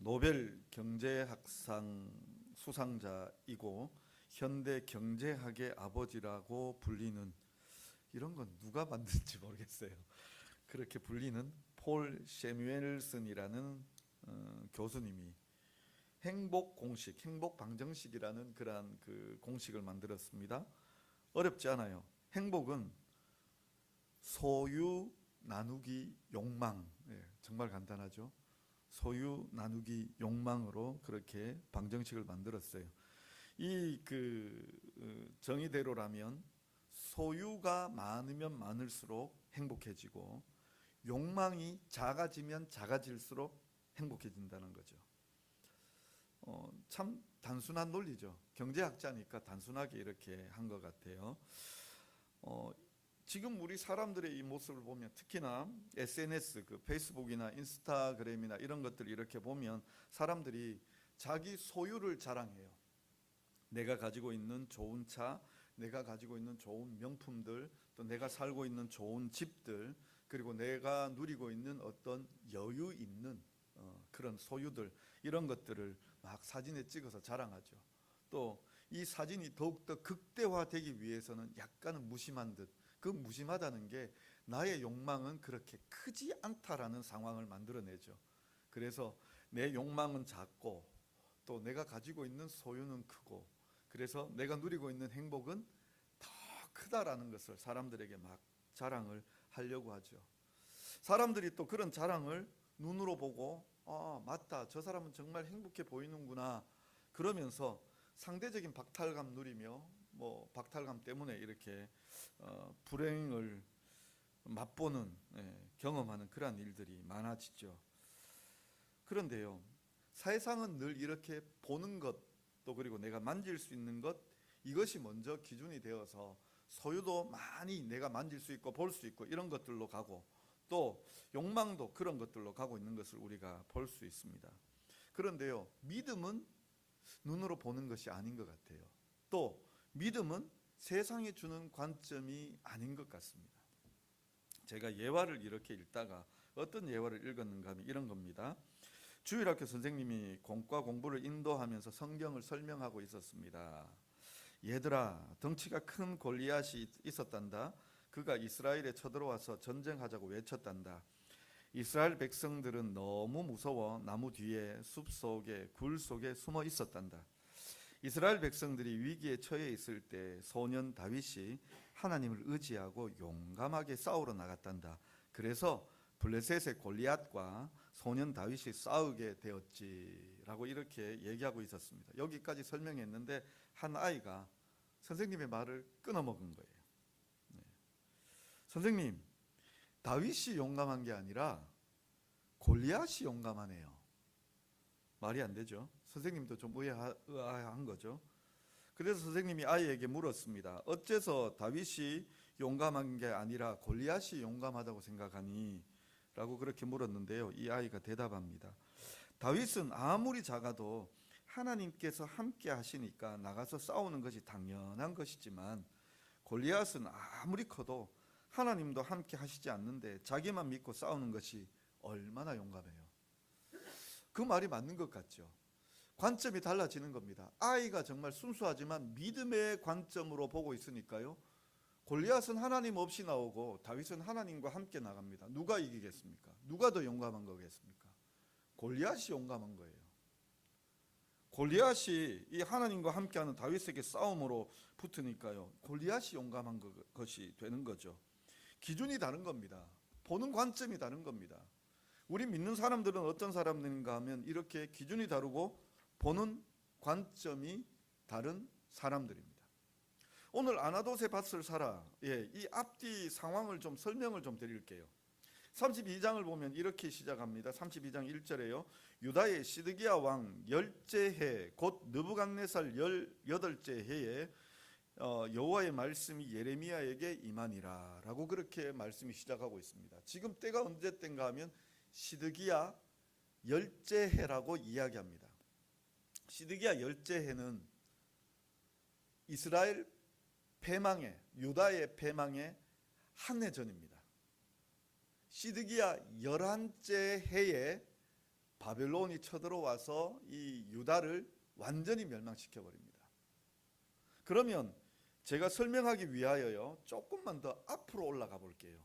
노벨 경제학상 수상자이고 현대 경제학의 아버지라고 불리는, 이런 건 누가 만든지 모르겠어요. 그렇게 불리는 폴 셰뮤엘슨이라는 교수님이 행복 공식, 행복 방정식이라는 그러한 그 공식을 만들었습니다. 어렵지 않아요. 행복은 소유 나누기 욕망, 정말 간단하죠. 소유 나누기 욕망으로 그렇게 방정식을 만들었어요. 이 정의대로라면 소유가 많으면 많을수록 행복해지고 욕망이 작아지면 작아질수록 행복해진다는 거죠. 참 단순한 논리죠. 경제학자니까 단순하게 이렇게 한 것 같아요. 지금 우리 사람들의 이 모습을 보면, 특히나 SNS, 페이스북이나 인스타그램이나 이런 것들 이렇게 보면 사람들이 자기 소유를 자랑해요. 내가 가지고 있는 좋은 차, 내가 가지고 있는 좋은 명품들, 또 내가 살고 있는 좋은 집들, 그리고 내가 누리고 있는 어떤 여유 있는 그런 소유들, 이런 것들을 막 사진에 찍어서 자랑하죠. 또 이 사진이 더욱더 극대화되기 위해서는 약간은 무심한 듯, 그 무심하다는 게 나의 욕망은 그렇게 크지 않다라는 상황을 만들어내죠. 그래서 내 욕망은 작고 또 내가 가지고 있는 소유는 크고, 그래서 내가 누리고 있는 행복은 더 크다라는 것을 사람들에게 막 자랑을 하려고 하죠. 사람들이 또 그런 자랑을 눈으로 보고, 맞다, 저 사람은 정말 행복해 보이는구나, 그러면서 상대적인 박탈감 누리며 박탈감 때문에 이렇게 불행을 맛보는, 경험하는 그러한 일들이 많아지죠. 그런데요, 사회상은 늘 이렇게 보는 것, 또 그리고 내가 만질 수 있는 것, 이것이 먼저 기준이 되어서 소유도 많이 내가 만질 수 있고 볼 수 있고 이런 것들로 가고, 또 욕망도 그런 것들로 가고 있는 것을 우리가 볼 수 있습니다. 그런데요, 믿음은 눈으로 보는 것이 아닌 것 같아요. 또 믿음은 세상이 주는 관점이 아닌 것 같습니다. 제가 예화를 이렇게 읽다가 어떤 예화를 읽었는가 하면 이런 겁니다. 주일학교 선생님이 공과 공부를 인도하면서 성경을 설명하고 있었습니다. 얘들아, 덩치가 큰 골리앗이 있었단다. 그가 이스라엘에 쳐들어와서 전쟁하자고 외쳤단다. 이스라엘 백성들은 너무 무서워 나무 뒤에, 숲 속에, 굴 속에 숨어 있었단다. 이스라엘 백성들이 위기에 처해 있을 때 소년 다윗이 하나님을 의지하고 용감하게 싸우러 나갔단다. 그래서 블레셋의 골리앗과 소년 다윗이 싸우게 되었지라고 이렇게 얘기하고 있었습니다. 여기까지 설명했는데 한 아이가 선생님의 말을 끊어먹은 거예요. 선생님, 다윗이 용감한 게 아니라 골리앗이 용감하네요. 말이 안 되죠. 선생님도 좀 의아한 거죠. 그래서 선생님이 아이에게 물었습니다. 어째서 다윗이 용감한 게 아니라 골리앗이 용감하다고 생각하니? 라고 그렇게 물었는데요, 이 아이가 대답합니다. 다윗은 아무리 작아도 하나님께서 함께 하시니까 나가서 싸우는 것이 당연한 것이지만, 골리앗은 아무리 커도 하나님도 함께 하시지 않는데 자기만 믿고 싸우는 것이 얼마나 용감해요. 그 말이 맞는 것 같죠. 관점이 달라지는 겁니다. 아이가 정말 순수하지만 믿음의 관점으로 보고 있으니까요, 골리앗은 하나님 없이 나오고 다윗은 하나님과 함께 나갑니다. 누가 이기겠습니까? 누가 더 용감한 거겠습니까? 골리앗이 용감한 거예요. 골리앗이 이 하나님과 함께하는 다윗에게 싸움으로 붙으니까요, 골리앗이 용감한 것이 되는 거죠. 기준이 다른 겁니다. 보는 관점이 다른 겁니다. 우리 믿는 사람들은 어떤 사람들인가 하면 이렇게 기준이 다르고 보는 관점이 다른 사람들입니다. 오늘 아나돗의 밭을 사라, 이 앞뒤 상황을 좀 설명을 좀 드릴게요. 32장을 보면 이렇게 시작합니다. 32장 1절에요. 유다의 시드기야 왕 10째 해, 곧 느부갓네살 18째 해에 여호와의 말씀이 예레미야에게 임하니라 라고 그렇게 말씀이 시작하고 있습니다. 지금 때가 언제 때인가 하면 시드기야 10째 해라고 이야기합니다. 시드기야 10째 해는 이스라엘 패망의, 유다의 패망의 한 해 전입니다. 시드기야 11째 해에 바벨론이 쳐들어와서 이 유다를 완전히 멸망시켜 버립니다. 그러면 제가 설명하기 위하여요, 조금만 더 앞으로 올라가 볼게요.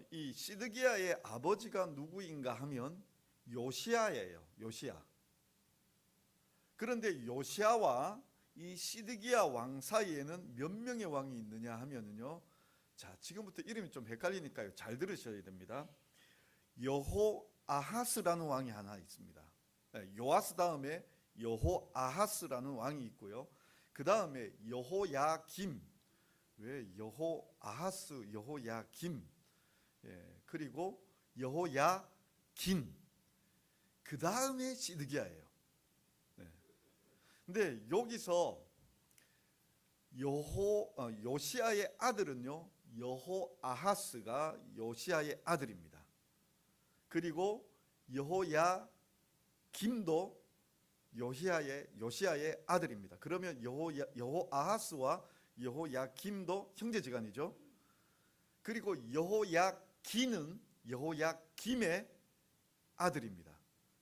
이 시드기야의 아버지가 누구인가 하면 요시야예요. 요시야. 그런데 요시야와 이 시드기야 왕 사이에는 몇 명의 왕이 있느냐 하면은요, 자, 지금부터 이름이 좀 헷갈리니까요, 잘 들으셔야 됩니다. 여호아하스라는 왕이 하나 있습니다. 요아스 다음에 여호아하스라는 왕이 있고요. 그 다음에 여호야김, 왜 여호아하스, 여호야김, 그리고 여호야긴, 그 다음에 시드기야예요. 근데 여기서 요시야의 아들은요, 여호아하스가 요시야의 아들입니다. 그리고 여호야김도 요시야의 아들입니다. 그러면 여호아하스와 여호야김도 형제지간이죠. 그리고 여호야긴은 여호야김의 아들입니다.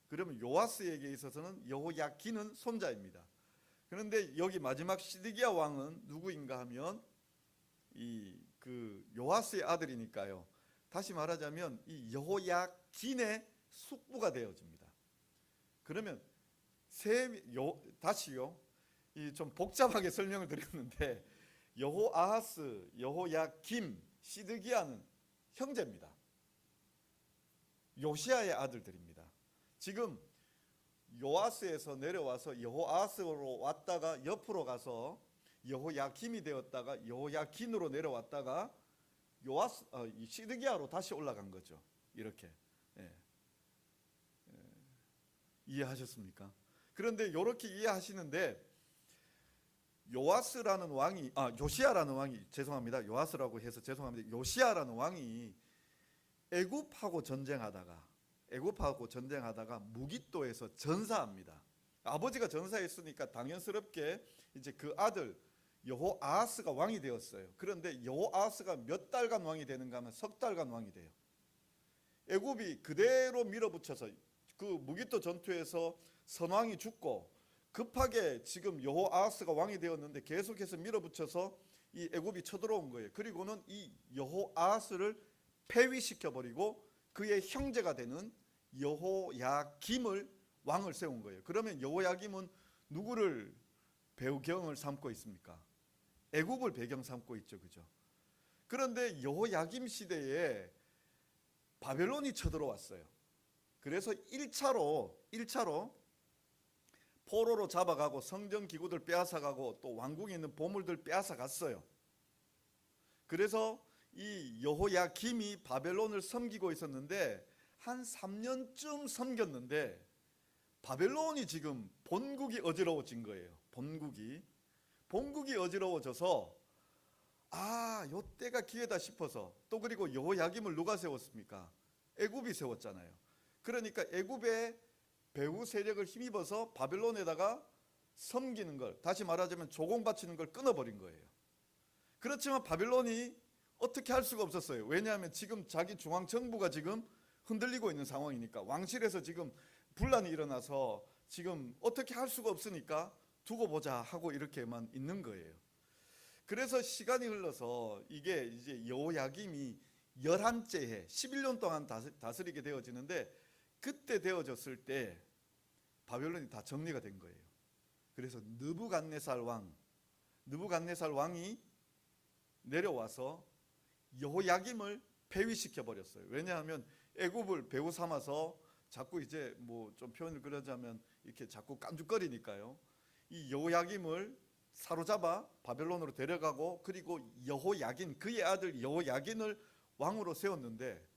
그러면 요아스에게 있어서는 여호야긴은 손자입니다. 그런데 여기 마지막 시드기야 왕은 누구인가 하면 요아스의 아들이니까요. 다시 말하자면 이 여호야긴의 숙부가 되어집니다. 그러면 다시요, 좀 복잡하게 설명을 드렸는데, 여호아하스, 여호야김, 시드기야는 형제입니다. 요시야의 아들들입니다. 지금 요아스에서 내려와서 여호아스로 왔다가 옆으로 가서 여호야김이 되었다가 여호야긴으로 내려왔다가 시드기야로 다시 올라간 거죠. 이렇게. 이해하셨습니까? 그런데 이렇게 이해하시는데, 요시야라는 왕이 죄송합니다. 요아스라고 해서 죄송합니다. 요시야라는 왕이 애굽하고 전쟁하다가 무깃도에서 전사합니다. 아버지가 전사했으니까 당연스럽게 이제 그 아들 여호아하스가 왕이 되었어요. 그런데 여호아하스가 몇 달간 왕이 되는가 하면 석 달간 왕이 돼요. 애굽이 그대로 밀어붙여서 그 무깃도 전투에서 선왕이 죽고 급하게 지금 여호아하스가 왕이 되었는데 계속해서 밀어붙여서 이 애굽이 쳐들어온 거예요. 그리고는 이 여호아하스를 폐위시켜 버리고 그의 형제가 되는 여호야김을 왕을 세운 거예요. 그러면 여호야김은 누구를 배경을 삼고 있습니까? 애굽을 배경 삼고 있죠, 그죠? 그런데 여호야김 시대에 바벨론이 쳐들어왔어요. 그래서 1차로 포로로 잡아가고 성전 기구들 빼앗아가고 또 왕궁에 있는 보물들 빼앗아갔어요. 그래서 이 여호야김이 바벨론을 섬기고 있었는데 한 3년쯤 섬겼는데 바벨론이 지금 본국이 어지러워진 거예요. 본국이 어지러워져서 요때가 기회다 싶어서, 또 그리고 여호야김을 누가 세웠습니까? 애굽이 세웠잖아요. 그러니까 애굽의 배후 세력을 힘입어서 바벨론에다가 섬기는 걸, 다시 말하자면 조공 바치는 걸 끊어버린 거예요. 그렇지만 바벨론이 어떻게 할 수가 없었어요. 왜냐하면 지금 자기 중앙정부가 지금 흔들리고 있는 상황이니까, 왕실에서 지금 분란이 일어나서 지금 어떻게 할 수가 없으니까 두고 보자 하고 이렇게만 있는 거예요. 그래서 시간이 흘러서 이게 이제 여호야김이 11째 해 11년 동안 다스리게 되어지는데, 그때 되어졌을 때 바벨론이 다 정리가 된 거예요. 그래서 느부갓네살 왕이 내려와서 여호야김을 폐위시켜 버렸어요. 왜냐하면 애굽을 배후 삼아서 자꾸 이제 뭐 좀 표현을 그러자면 이렇게 자꾸 깐죽거리니까요. 이 여호야김을 사로잡아 바벨론으로 데려가고, 그리고 그의 아들 여호야긴을 왕으로 세웠는데,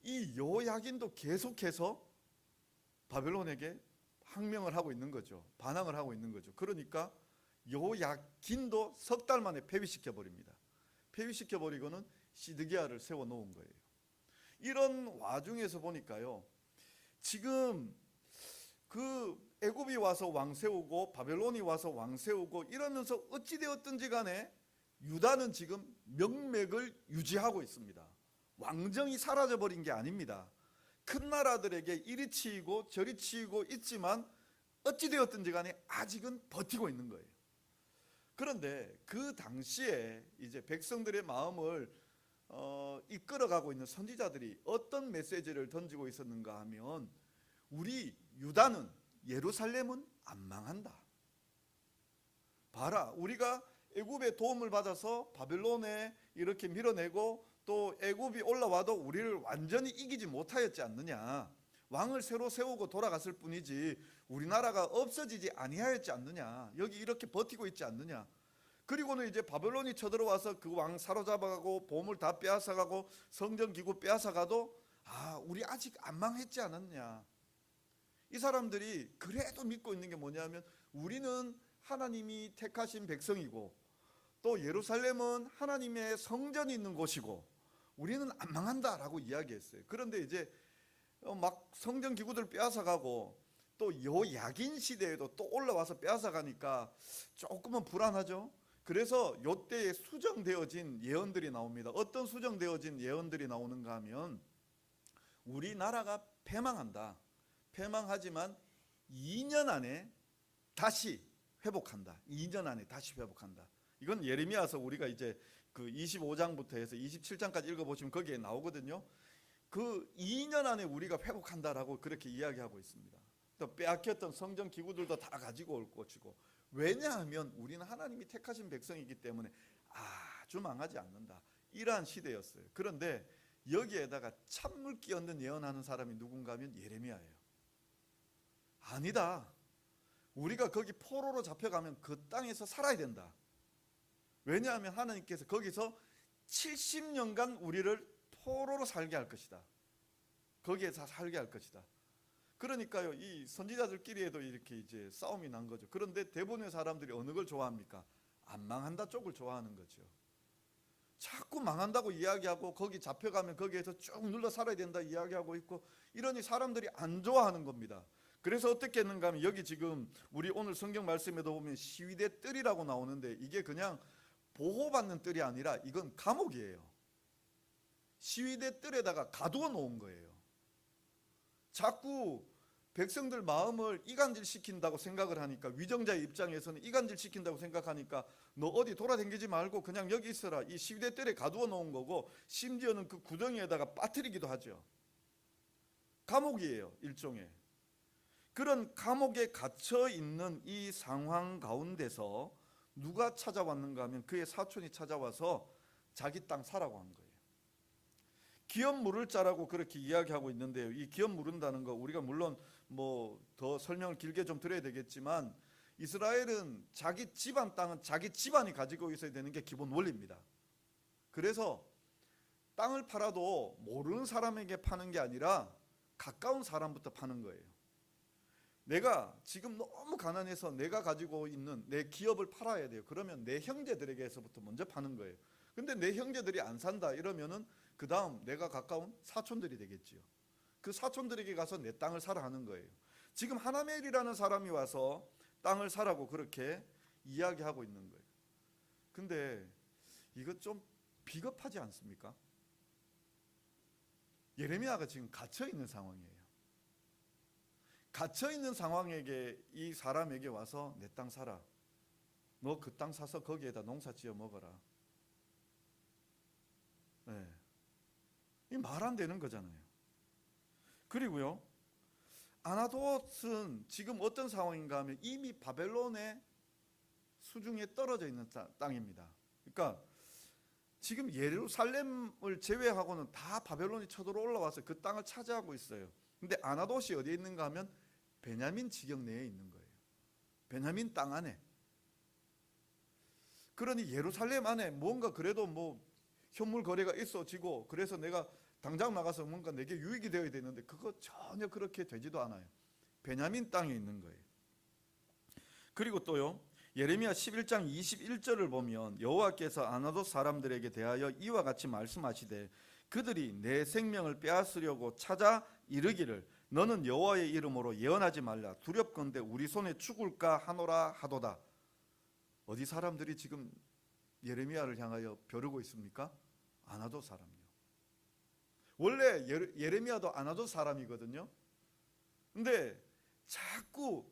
이 여호야긴도 계속해서 바벨론에게 항명을 하고 있는 거죠. 반항을 하고 있는 거죠. 그러니까 여호야긴도 석 달 만에 폐위시켜 버립니다. 폐위시켜 버리고는 시드기야를 세워 놓은 거예요. 이런 와중에서 보니까요, 지금 그 애굽이 와서 왕 세우고 바벨론이 와서 왕 세우고 이러면서 어찌 되었든지 간에 유다는 지금 명맥을 유지하고 있습니다. 왕정이 사라져 버린 게 아닙니다. 큰 나라들에게 이리 치이고 저리 치이고 있지만 어찌되었든지 간에 아직은 버티고 있는 거예요. 그런데 그 당시에 이제 백성들의 마음을 이끌어가고 있는 선지자들이 어떤 메시지를 던지고 있었는가 하면, 우리 유다는, 예루살렘은 안 망한다. 봐라, 우리가 애굽의 도움을 받아서 바벨론에 이렇게 밀어내고 또 애굽이 올라와도 우리를 완전히 이기지 못하였지 않느냐. 왕을 새로 세우고 돌아갔을 뿐이지 우리나라가 없어지지 아니하였지 않느냐. 여기 이렇게 버티고 있지 않느냐. 그리고는 이제 바벨론이 쳐들어와서 그 왕 사로잡아가고 보물 다 빼앗아가고 성전 기구 빼앗아가도 우리 아직 안 망했지 않았냐. 이 사람들이 그래도 믿고 있는 게 뭐냐면, 우리는 하나님이 택하신 백성이고 또 예루살렘은 하나님의 성전이 있는 곳이고 우리는 안 망한다라고 이야기했어요. 그런데 이제 막 성전 기구들 빼앗아가고 또 요야긴 시대에도 또 올라와서 빼앗아가니까 조금은 불안하죠. 그래서 요때에 수정되어진 예언들이 나옵니다. 어떤 수정되어진 예언들이 나오는가 하면, 우리나라가 패망한다. 패망하지만 2년 안에 다시 회복한다. 2년 안에 다시 회복한다. 이건 예레미야서 우리가 이제 그 25장부터 해서 27장까지 읽어보시면 거기에 나오거든요. 그 2년 안에 우리가 회복한다라고 그렇게 이야기하고 있습니다. 또 빼앗겼던 성전 기구들도 다 가지고 올 것이고, 왜냐하면 우리는 하나님이 택하신 백성이기 때문에 아주 망하지 않는다. 이러한 시대였어요. 그런데 여기에다가 찬물 끼얹는 예언하는 사람이 누군가 하면 예레미야예요. 아니다. 우리가 거기 포로로 잡혀가면 그 땅에서 살아야 된다. 왜냐하면 하나님께서 거기서 70년간 우리를 포로로 살게 할 것이다. 거기에서 살게 할 것이다. 그러니까요, 이 선지자들끼리에도 이렇게 이제 싸움이 난 거죠. 그런데 대부분의 사람들이 어느 걸 좋아합니까? 안 망한다 쪽을 좋아하는 거죠. 자꾸 망한다고 이야기하고 거기 잡혀가면 거기에서 쭉 눌러 살아야 된다 이야기하고 있고, 이러니 사람들이 안 좋아하는 겁니다. 그래서 어떻게 했는가 하면, 여기 지금 우리 오늘 성경 말씀에도 보면 시위대 뜰이라고 나오는데, 이게 그냥 보호받는 뜰이 아니라 이건 감옥이에요. 시위대 뜰에다가 가두어 놓은 거예요. 자꾸 백성들 마음을 이간질시킨다고 생각을 하니까, 위정자의 입장에서는 이간질시킨다고 생각하니까 너 어디 돌아다니지 말고 그냥 여기 있어라, 이 시위대 뜰에 가두어 놓은 거고, 심지어는 그 구덩이에다가 빠뜨리기도 하죠. 감옥이에요, 일종의. 그런 감옥에 갇혀 있는 이 상황 가운데서 누가 찾아왔는가 하면, 그의 사촌이 찾아와서 자기 땅 사라고 한 거예요. 기업 물을 자라고 그렇게 이야기하고 있는데요. 이 기업 물은다는 거 우리가 물론 뭐 더 설명을 길게 좀 드려야 되겠지만, 이스라엘은 자기 집안 땅은 자기 집안이 가지고 있어야 되는 게 기본 원리입니다. 그래서 땅을 팔아도 모르는 사람에게 파는 게 아니라 가까운 사람부터 파는 거예요. 내가 지금 너무 가난해서 내가 가지고 있는 내 기업을 팔아야 돼요. 그러면 내 형제들에게서부터 먼저 파는 거예요. 근데 내 형제들이 안 산다 이러면은 그 다음 내가 가까운 사촌들이 되겠지요. 그 사촌들에게 가서 내 땅을 사라 하는 거예요. 지금 하나멜이라는 사람이 와서 땅을 사라고 그렇게 이야기하고 있는 거예요. 근데 이거 좀 비겁하지 않습니까? 예레미야가 지금 갇혀 있는 상황이에요. 갇혀 있는 상황에게 이 사람에게 와서 내 땅 사라. 너 그 땅 사서 거기에다 농사 지어 먹어라. 네. 이 말 안 되는 거잖아요. 그리고요, 아나돗은 지금 어떤 상황인가 하면 이미 바벨론의 수중에 떨어져 있는 땅입니다. 그러니까 지금 예루살렘을 제외하고는 다 바벨론이 쳐들어 올라와서 그 땅을 차지하고 있어요. 근데 아나돗이 어디에 있는가 하면 베냐민 지경 내에 있는 거예요. 베냐민 땅 안에. 그러니 예루살렘 안에 뭔가 그래도 뭐 현물 거래가 있어지고, 그래서 내가 당장 나가서 뭔가 내게 유익이 되어야 되는데 그거 전혀 그렇게 되지도 않아요. 베냐민 땅에 있는 거예요. 그리고 또요, 예레미야 11장 21절을 보면 여호와께서 아나돗 사람들에게 대하여 이와 같이 말씀하시되, 그들이 내 생명을 빼앗으려고 찾아 이르기를 너는 여호와의 이름으로 예언하지 말라. 두렵건대 우리 손에 죽을까 하노라 하도다. 어디 사람들이 지금 예레미야를 향하여 벼르고 있습니까? 아나돗 사람이요. 원래 예레미야도 아나도 사람이거든요. 근데 자꾸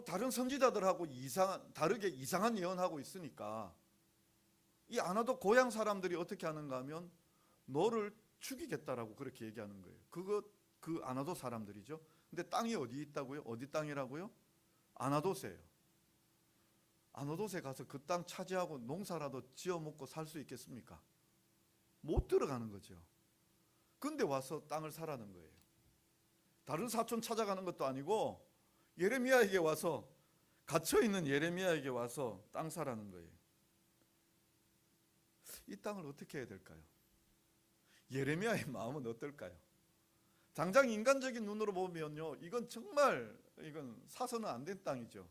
다른 선지자들하고 다르게 이상한 예언하고 있으니까 이 아나도 고향 사람들이 어떻게 하는가 하면 너를 죽이겠다라고 그렇게 얘기하는 거예요. 그 아나도 사람들이죠. 근데 땅이 어디 있다고요? 어디 땅이라고요? 아나도세예요. 아나도세 가서 그 땅 차지하고 농사라도 지어 먹고 살 수 있겠습니까? 못 들어가는 거죠. 근데 와서 땅을 사라는 거예요. 다른 사촌 찾아가는 것도 아니고 예레미야에게 와서, 갇혀있는 예레미야에게 와서 땅 사라는 거예요. 이 땅을 어떻게 해야 될까요? 예레미야의 마음은 어떨까요? 당장 인간적인 눈으로 보면요, 이건 사서는 안 된 땅이죠.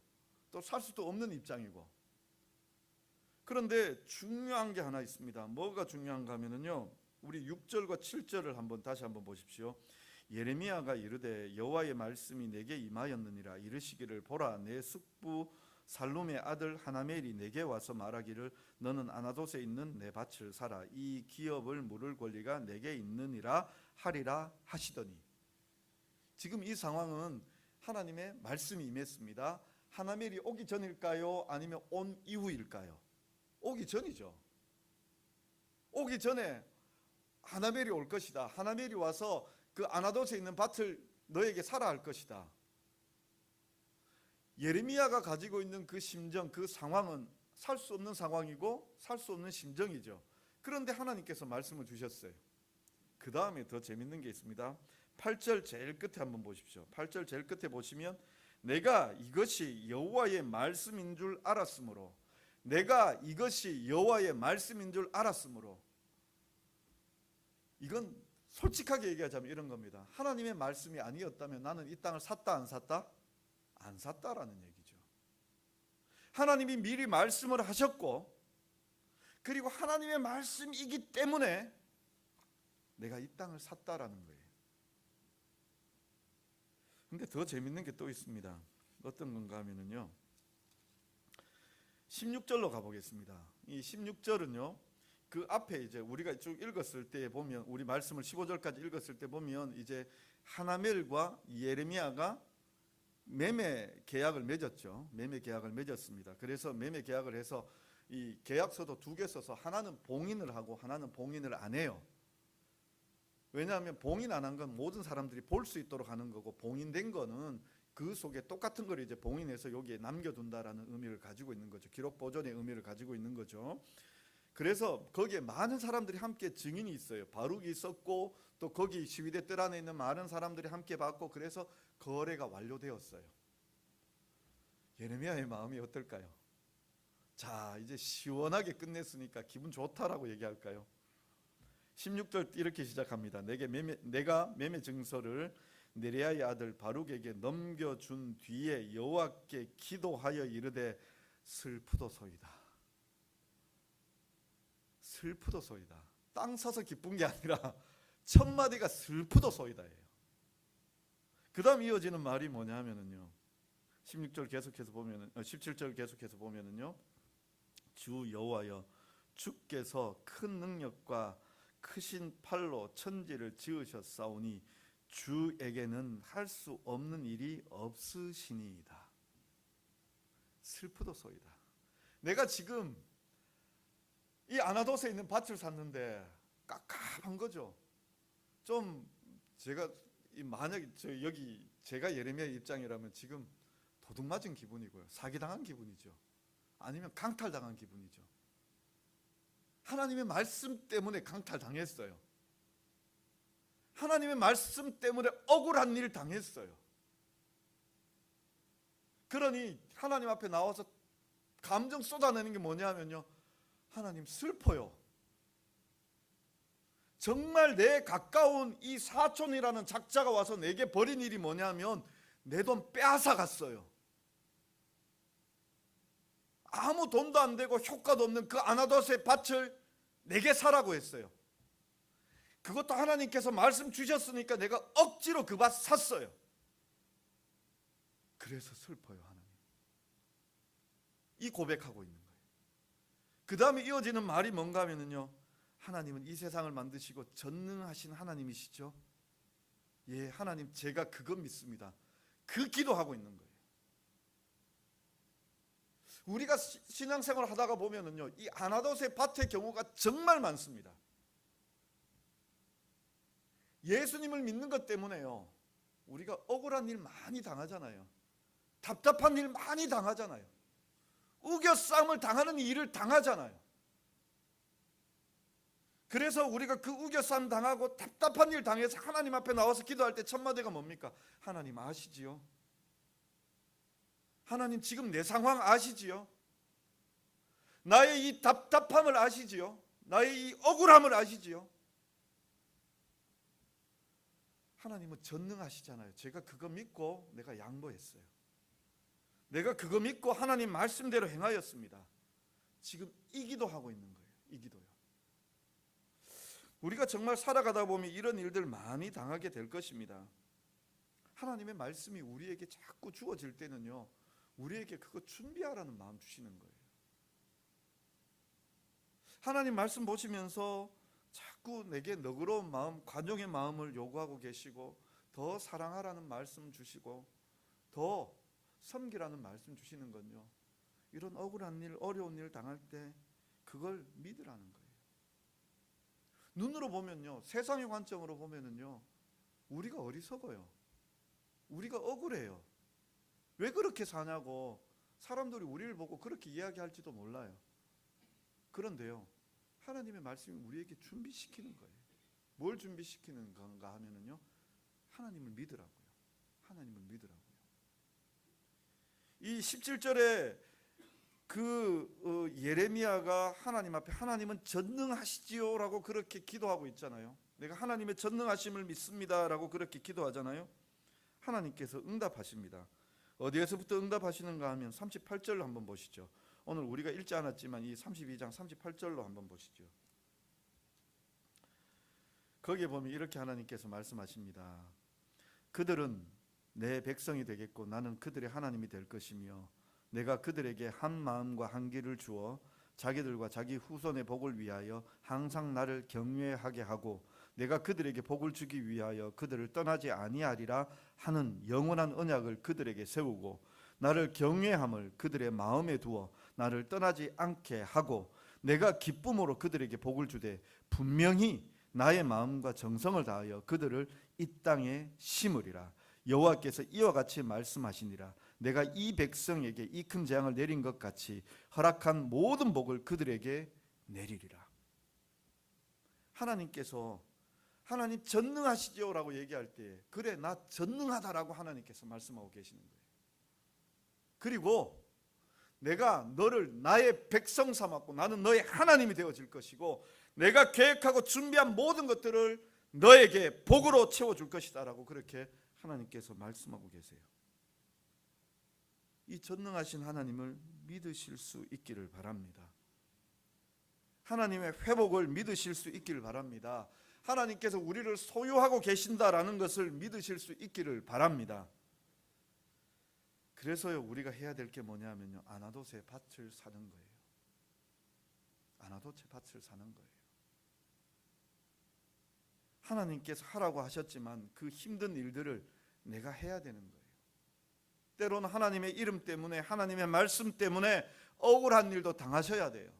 또 살 수도 없는 입장이고. 그런데 중요한 게 하나 있습니다. 뭐가 중요한가 하면요, 우리 6절과 7절을 다시 한번 보십시오. 예레미야가 이르되 여호와의 말씀이 내게 임하였느니라. 이르시기를 보라, 내 숙부 살룸의 아들 하나멜이 내게 와서 말하기를 너는 아나돗에 있는 내 밭을 사라. 이 기업을 물을 권리가 내게 있느니라 하리라 하시더니. 지금 이 상황은 하나님의 말씀이 임했습니다. 하나멜이 오기 전일까요? 아니면 온 이후일까요? 오기 전이죠. 오기 전에 하나멜이 올 것이다. 하나멜이 와서 그 아나돗에 있는 밭을 너에게 사라 할 것이다. 예레미야가 가지고 있는 그 심정, 그 상황은 살 수 없는 상황이고 살 수 없는 심정이죠. 그런데 하나님께서 말씀을 주셨어요. 그 다음에 더 재밌는 게 있습니다. 8절 제일 끝에 한번 보십시오. 8절 제일 끝에 보시면 내가 이것이 여호와의 말씀인 줄 알았으므로, 내가 이것이 여호와의 말씀인 줄 알았으므로. 이건 솔직하게 얘기하자면 이런 겁니다. 하나님의 말씀이 아니었다면 나는 이 땅을 샀다 안 샀다? 안 샀다라는 얘기죠. 하나님이 미리 말씀을 하셨고, 그리고 하나님의 말씀이기 때문에 내가 이 땅을 샀다라는 거예요. 근데 더 재밌는 게 또 있습니다. 어떤 건가 하면요, 16절로 가보겠습니다. 이 16절은요, 그 앞에 이제 우리가 쭉 읽었을 때 보면, 우리 말씀을 15절까지 읽었을 때 보면 이제 하나멜과 예레미야가 매매 계약을 맺었죠. 매매 계약을 맺었습니다. 그래서 매매 계약을 해서 이 계약서도 두 개 써서 하나는 봉인을 하고 하나는 봉인을 안 해요. 왜냐하면 봉인 안 한 건 모든 사람들이 볼 수 있도록 하는 거고, 봉인된 거는 그 속에 똑같은 걸 이제 봉인해서 여기에 남겨둔다라는 의미를 가지고 있는 거죠. 기록 보존의 의미를 가지고 있는 거죠. 그래서 거기에 많은 사람들이 함께 증인이 있어요. 바룩이 있었고, 또 거기 시위대 뜰 안에 있는 많은 사람들이 함께 봤고, 그래서 거래가 완료되었어요. 예레미야의 마음이 어떨까요? 자, 이제 시원하게 끝냈으니까 기분 좋다라고 얘기할까요? 16절 이렇게 시작합니다. 내가 매매 증서를 네리야의 아들 바룩에게 넘겨준 뒤에 여호와께 기도하여 이르되 슬프도소이다. 슬프도소이다. 땅 사서 기쁜 게 아니라 첫 마디가 슬프도소이다예요. 그 다음 이어지는 말이 뭐냐 하면은요, 16절 계속해서 보면은 17절 계속해서 보면은요, 주 여호와여, 주께서 큰 능력과 크신 팔로 천지를 지으셨사오니 주에게는 할 수 없는 일이 없으시니이다. 슬프도소이다. 내가 지금 이 아나돗에 있는 밭을 샀는데 깝깝한 거죠. 좀 만약에 제가 예레미야 입장이라면 지금 도둑 맞은 기분이고요, 사기당한 기분이죠. 아니면 강탈당한 기분이죠. 하나님의 말씀 때문에 강탈당했어요. 하나님의 말씀 때문에 억울한 일 당했어요. 그러니 하나님 앞에 나와서 감정 쏟아내는 게 뭐냐면요, 하나님 슬퍼요. 정말 내 가까운 이 사촌이라는 작자가 와서 내게 벌인 일이 뭐냐면 내 돈 빼앗아 갔어요. 아무 돈도 안 되고 효과도 없는 그 아나돗의 밭을 내게 사라고 했어요. 그것도 하나님께서 말씀 주셨으니까 내가 억지로 그 밭 샀어요. 그래서 슬퍼요, 하나님. 이 고백하고 있는 거예요. 그 다음에 이어지는 말이 뭔가 하면요, 하나님은 이 세상을 만드시고 전능하신 하나님이시죠. 예, 하나님 제가 그거 믿습니다. 그 기도하고 있는 거예요. 우리가 신앙생활 하다가 보면은요, 이 아나돗의 밭의 경우가 정말 많습니다. 예수님을 믿는 것 때문에요, 우리가 억울한 일 많이 당하잖아요. 답답한 일 많이 당하잖아요. 우겨싸움을 당하는 일을 당하잖아요. 그래서 우리가 그 우겨싸움 당하고 답답한 일 당해서 하나님 앞에 나와서 기도할 때 첫 마디가 뭡니까? 하나님 아시지요? 하나님 지금 내 상황 아시지요? 나의 이 답답함을 아시지요? 나의 이 억울함을 아시지요? 하나님은 전능하시잖아요. 제가 그거 믿고 내가 양보했어요. 내가 그거 믿고 하나님 말씀대로 행하였습니다. 지금 이 기도하고 있는 거예요. 이 기도요. 우리가 정말 살아가다 보면 이런 일들 많이 당하게 될 것입니다. 하나님의 말씀이 우리에게 자꾸 주어질 때는요, 우리에게 그거 준비하라는 마음 주시는 거예요. 하나님 말씀 보시면서 자꾸 내게 너그러운 마음, 관용의 마음을 요구하고 계시고, 더 사랑하라는 말씀 주시고, 더 섬기라는 말씀 주시는 건요, 이런 억울한 일, 어려운 일 당할 때 그걸 믿으라는 거예요. 눈으로 보면요, 세상의 관점으로 보면은요, 우리가 어리석어요. 우리가 억울해요. 왜 그렇게 사냐고 사람들이 우리를 보고 그렇게 이야기할지도 몰라요. 그런데요, 하나님의 말씀이 우리에게 준비시키는 거예요. 뭘 준비시키는 건가 하면은요, 하나님을 믿으라고요. 하나님을 믿으라고요. 이 17절에 예레미야가 하나님 앞에 하나님은 전능하시지요 라고 그렇게 기도하고 있잖아요. 내가 하나님의 전능하심을 믿습니다 라고 그렇게 기도하잖아요. 하나님께서 응답하십니다. 어디에서부터 응답하시는가 하면 38절로 한번 보시죠. 오늘 우리가 읽지 않았지만 이 32장 38절로 한번 보시죠. 거기에 보면 이렇게 하나님께서 말씀하십니다. 그들은 내 백성이 되겠고 나는 그들의 하나님이 될 것이며 내가 그들에게 한 마음과 한 길을 주어 자기들과 자기 후손의 복을 위하여 항상 나를 경외하게 하고 내가 그들에게 복을 주기 위하여 그들을 떠나지 아니하리라 하는 영원한 언약을 그들에게 세우고 나를 경외함을 그들의 마음에 두어 나를 떠나지 않게 하고 내가 기쁨으로 그들에게 복을 주되 분명히 나의 마음과 정성을 다하여 그들을 이 땅에 심으리라. 여호와께서 이와 같이 말씀하시니라. 내가 이 백성에게 이 큰 재앙을 내린 것 같이 허락한 모든 복을 그들에게 내리리라. 하나님께서 하나님 전능하시죠 라고 얘기할 때 그래 나 전능하다라고 하나님께서 말씀하고 계시는 거예요. 그리고 내가 너를 나의 백성 삼았고 나는 너의 하나님이 되어질 것이고 내가 계획하고 준비한 모든 것들을 너에게 복으로 채워줄 것이다 라고 그렇게 하나님께서 말씀하고 계세요. 이 전능하신 하나님을 믿으실 수 있기를 바랍니다. 하나님의 회복을 믿으실 수 있기를 바랍니다. 하나님께서 우리를 소유하고 계신다라는 것을 믿으실 수 있기를 바랍니다. 그래서요 우리가 해야 될 게 뭐냐면요, 아나돗의 밭을 사는 거예요. 아나돗의 밭을 사는 거예요. 하나님께서 하라고 하셨지만 그 힘든 일들을 내가 해야 되는 거예요. 때로는 하나님의 이름 때문에 하나님의 말씀 때문에 억울한 일도 당하셔야 돼요.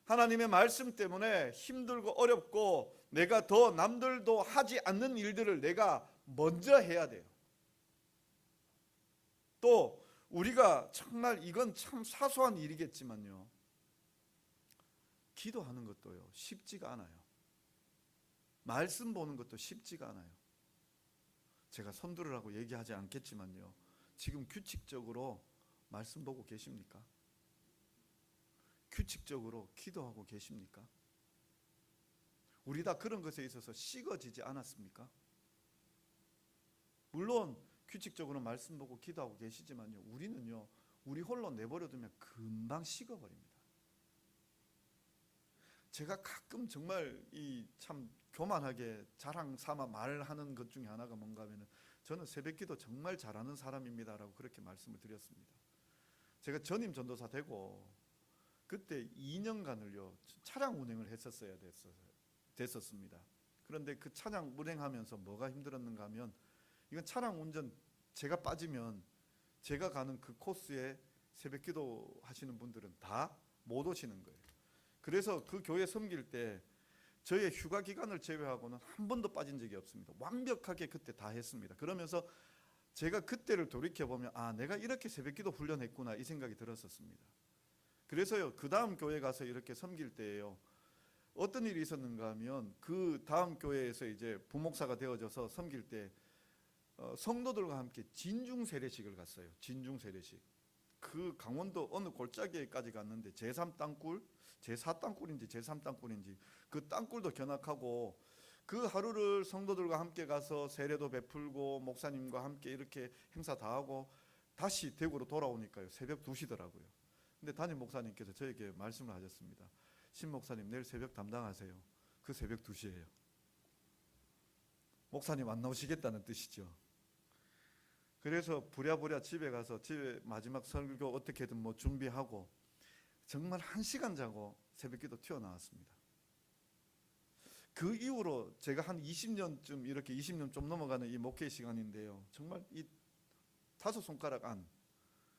하나님의 말씀 때문에 힘들고 어렵고 내가 더 남들도 하지 않는 일들을 내가 먼저 해야 돼요. 또 우리가 정말 이건 참 사소한 일이겠지만요, 기도하는 것도요 쉽지가 않아요. 말씀 보는 것도 쉽지가 않아요. 제가 손들으라고 얘기하지 않겠지만요, 지금 규칙적으로 말씀 보고 계십니까? 규칙적으로 기도하고 계십니까? 우리 다 그런 것에 있어서 식어지지 않았습니까? 물론 규칙적으로 말씀 보고 기도하고 계시지만요, 우리는요 우리 홀로 내버려두면 금방 식어버립니다. 제가 가끔 정말 이 참 교만하게 자랑 삼아 말하는 것 중에 하나가 뭔가 하면은 저는 새벽기도 정말 잘하는 사람입니다라고 그렇게 말씀을 드렸습니다. 제가 전임 전도사 되고 그때 2년간을요 차량 운행을 됐었습니다. 그런데 그 차량 운행하면서 뭐가 힘들었는가 하면, 이건 차량 운전 제가 빠지면 제가 가는 그 코스에 새벽기도 하시는 분들은 다 못 오시는 거예요. 그래서 그 교회 섬길 때 저의 휴가 기간을 제외하고는 한 번도 빠진 적이 없습니다. 완벽하게 그때 다 했습니다. 그러면서 제가 그때를 돌이켜보면 내가 이렇게 새벽기도 훈련했구나 이 생각이 들었었습니다. 그래서요 그 다음 교회 가서 이렇게 섬길 때예요, 어떤 일이 있었는가 하면, 그 다음 교회에서 이제 부목사가 되어져서 섬길 때 성도들과 함께 진중 세례식을 갔어요. 진중 세례식. 그 강원도 어느 골짜기에까지 갔는데 제3땅굴, 제4땅굴인지 제3땅굴인지 그 땅굴도 견학하고, 그 하루를 성도들과 함께 가서 세례도 베풀고 목사님과 함께 이렇게 행사 다 하고 다시 대구로 돌아오니까요 새벽 2시더라고요. 근데 담임 목사님께서 저에게 말씀을 하셨습니다. 신 목사님 내일 새벽 담당하세요. 그 새벽 2시예요. 목사님 안 나오시겠다는 뜻이죠. 그래서 부랴부랴 집에 가서 집에 마지막 설교 어떻게든 뭐 준비하고 정말 1시간 자고 새벽기도 튀어나왔습니다. 그 이후로 제가 한 20년쯤 이렇게 20년 좀 넘어가는 이 목회 시간인데요, 정말 이 5손가락 안,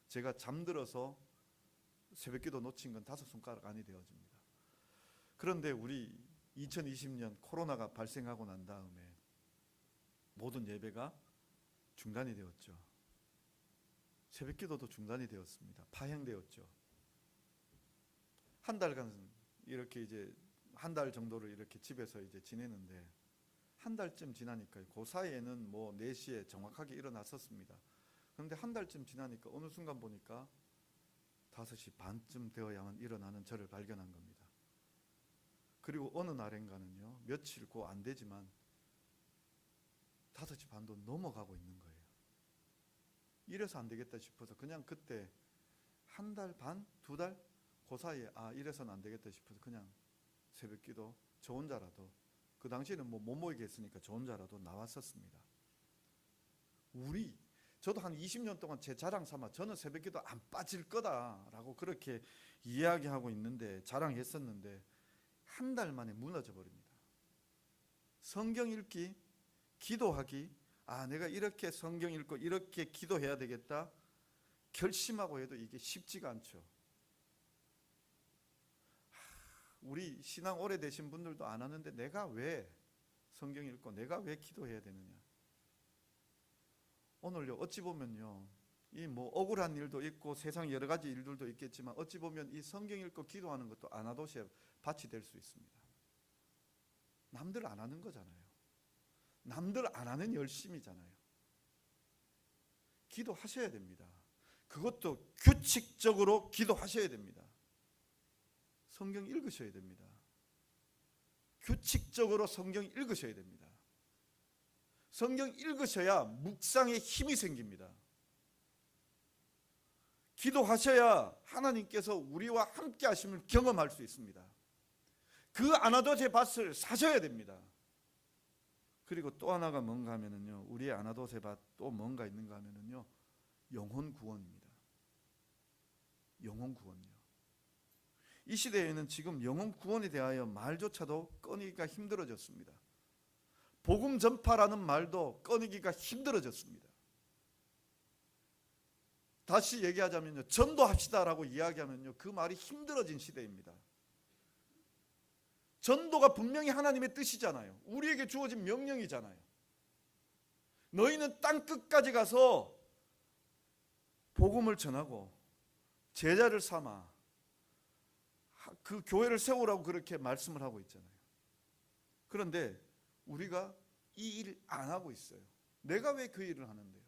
제가 잠들어서 새벽기도 놓친 건 5손가락 안이 되어집니다. 그런데 우리 2020년 코로나가 발생하고 난 다음에 모든 예배가 중단이 되었죠. 새벽기도도 중단이 되었습니다. 파행되었죠. 한 달간 이렇게 이제 한 달 정도를 이렇게 집에서 이제 지내는데, 한 달쯤 지나니까 그 사이에는 뭐 4시에 정확하게 일어났었습니다. 그런데 한 달쯤 지나니까 어느 순간 보니까 5시 반쯤 되어야만 일어나는 저를 발견한 겁니다. 그리고 어느 날인가는요, 며칠 고 안 되지만 5시 반도 넘어가고 있는 거예요. 이래서 안 되겠다 싶어서 그냥 그때 한 달 반, 2달 그 사이에 이래서는 안 되겠다 싶어서 그냥 새벽기도 저 혼자라도, 그 당시에는 뭐 못 모이게 했으니까 저 혼자라도 나왔었습니다. 저도 한 20년 동안 제 자랑 삼아 저는 새벽기도 안 빠질 거다라고 그렇게 이야기하고 있는데, 자랑했었는데 한 달 만에 무너져 버립니다. 성경 읽기, 기도하기, 내가 이렇게 성경 읽고 이렇게 기도해야 되겠다 결심하고 해도 이게 쉽지가 않죠. 우리 신앙 오래되신 분들도 안 하는데 내가 왜 성경 읽고 내가 왜 기도해야 되느냐. 오늘요 어찌 보면요 이 뭐 억울한 일도 있고 세상 여러 가지 일들도 있겠지만, 어찌 보면 이 성경 읽고 기도하는 것도 아나도시의 밭이 될 수 있습니다. 남들 안 하는 거잖아요. 남들 안 하는 열심이잖아요. 기도하셔야 됩니다. 그것도 규칙적으로 기도하셔야 됩니다. 성경 읽으셔야 됩니다. 규칙적으로 성경 읽으셔야 됩니다. 성경 읽으셔야 묵상에 힘이 생깁니다. 기도하셔야 하나님께서 우리와 함께 하심을 경험할 수 있습니다. 그 아나도스의 밭을 사셔야 됩니다. 그리고 또 하나가 뭔가 하면은요, 우리의 아나도스의 밭 또 뭔가 있는가 하면은요, 영혼 구원입니다. 영혼 구원이요. 이 시대에는 지금 영혼 구원에 대하여 말조차도 꺼내기가 힘들어졌습니다. 복음 전파라는 말도 꺼내기가 힘들어졌습니다. 다시 얘기하자면요, 전도합시다라고 이야기하면요, 그 말이 힘들어진 시대입니다. 전도가 분명히 하나님의 뜻이잖아요. 우리에게 주어진 명령이잖아요. 너희는 땅 끝까지 가서 복음을 전하고 제자를 삼아 그 교회를 세우라고 그렇게 말씀을 하고 있잖아요. 그런데 우리가 이 일 안 하고 있어요. 내가 왜 그 일을 하는데요?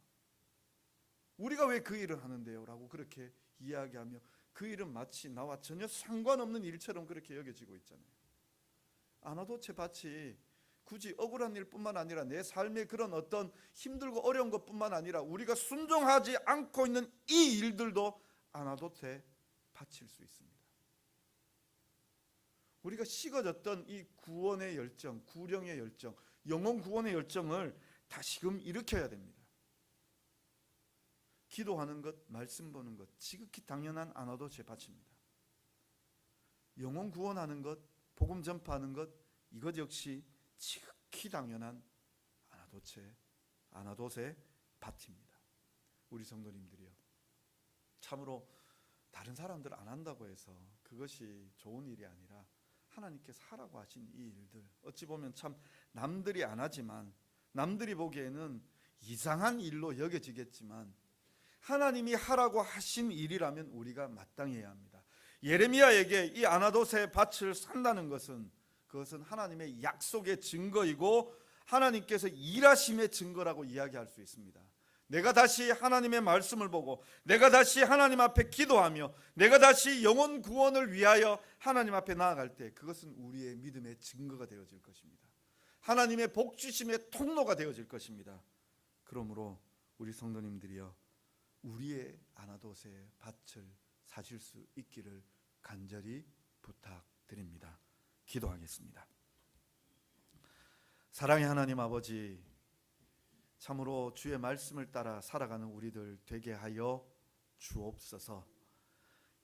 우리가 왜 그 일을 하는데요? 라고 그렇게 이야기하며 그 일은 마치 나와 전혀 상관없는 일처럼 그렇게 여겨지고 있잖아요. 아나도체 밭이 굳이 억울한 일뿐만 아니라 내 삶의 그런 어떤 힘들고 어려운 것뿐만 아니라 우리가 순종하지 않고 있는 이 일들도 아나도체 밭일 수 있습니다. 우리가 식어졌던 이 구원의 열정, 구령의 열정, 영혼 구원의 열정을 다시금 일으켜야 됩니다. 기도하는 것, 말씀 보는 것, 지극히 당연한 아나도체 밭입니다. 영혼 구원하는 것, 복음 전파하는 것, 이것 역시 지극히 당연한 아나돗의 밭입니다. 우리 성도님들이요, 참으로 다른 사람들 안 한다고 해서 그것이 좋은 일이 아니라 하나님께서 하라고 하신 이 일들, 어찌 보면 참 남들이 안 하지만, 남들이 보기에는 이상한 일로 여겨지겠지만 하나님이 하라고 하신 일이라면 우리가 마땅히 해야 합니다. 예레미야에게 이 아나돗의 밭을 산다는 것은, 그것은 하나님의 약속의 증거이고 하나님께서 일하심의 증거라고 이야기할 수 있습니다. 내가 다시 하나님의 말씀을 보고, 내가 다시 하나님 앞에 기도하며, 내가 다시 영혼 구원을 위하여 하나님 앞에 나아갈 때, 그것은 우리의 믿음의 증거가 되어질 것입니다. 하나님의 복 주심의 통로가 되어질 것입니다. 그러므로 우리 성도님들이여, 우리의 아나돗의 밭을 사실 수 있기를 간절히 부탁드립니다. 기도하겠습니다. 사랑의 하나님 아버지, 참으로 주의 말씀을 따라 살아가는 우리들 되게 하여 주옵소서.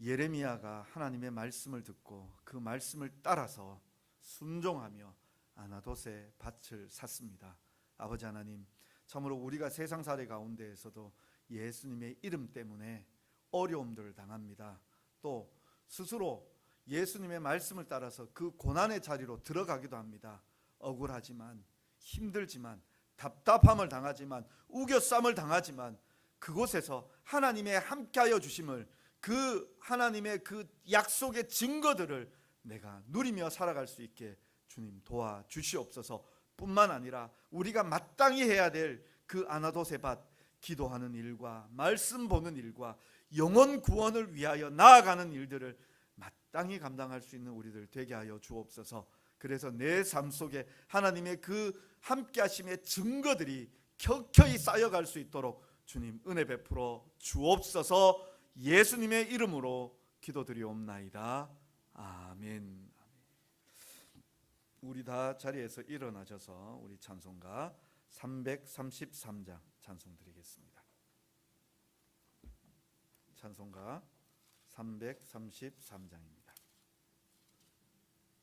예레미야가 하나님의 말씀을 듣고 그 말씀을 따라서 순종하며 아나돗의 밭을 샀습니다. 아버지 하나님, 참으로 우리가 세상살이 가운데에서도 예수님의 이름 때문에 어려움들을 당합니다. 또 스스로 예수님의 말씀을 따라서 그 고난의 자리로 들어가기도 합니다. 억울하지만, 힘들지만, 답답함을 당하지만, 우겨쌈을 당하지만, 그곳에서 하나님의 함께하여 주심을, 그 하나님의 그 약속의 증거들을 내가 누리며 살아갈 수 있게 주님 도와주시옵소서. 뿐만 아니라 우리가 마땅히 해야 될 그 아나돗의 밭, 기도하는 일과 말씀 보는 일과 영혼 구원을 위하여 나아가는 일들을 마땅히 감당할 수 있는 우리들 되게 하여 주옵소서. 그래서 내 삶 속에 하나님의 그 함께 하심의 증거들이 켜켜이 쌓여갈 수 있도록 주님 은혜 베풀어 주옵소서. 예수님의 이름으로 기도드리옵나이다. 아멘. 우리 다 자리에서 일어나셔서 우리 찬송가 333장 찬송 드리겠습니다. 찬송가 333장입니다.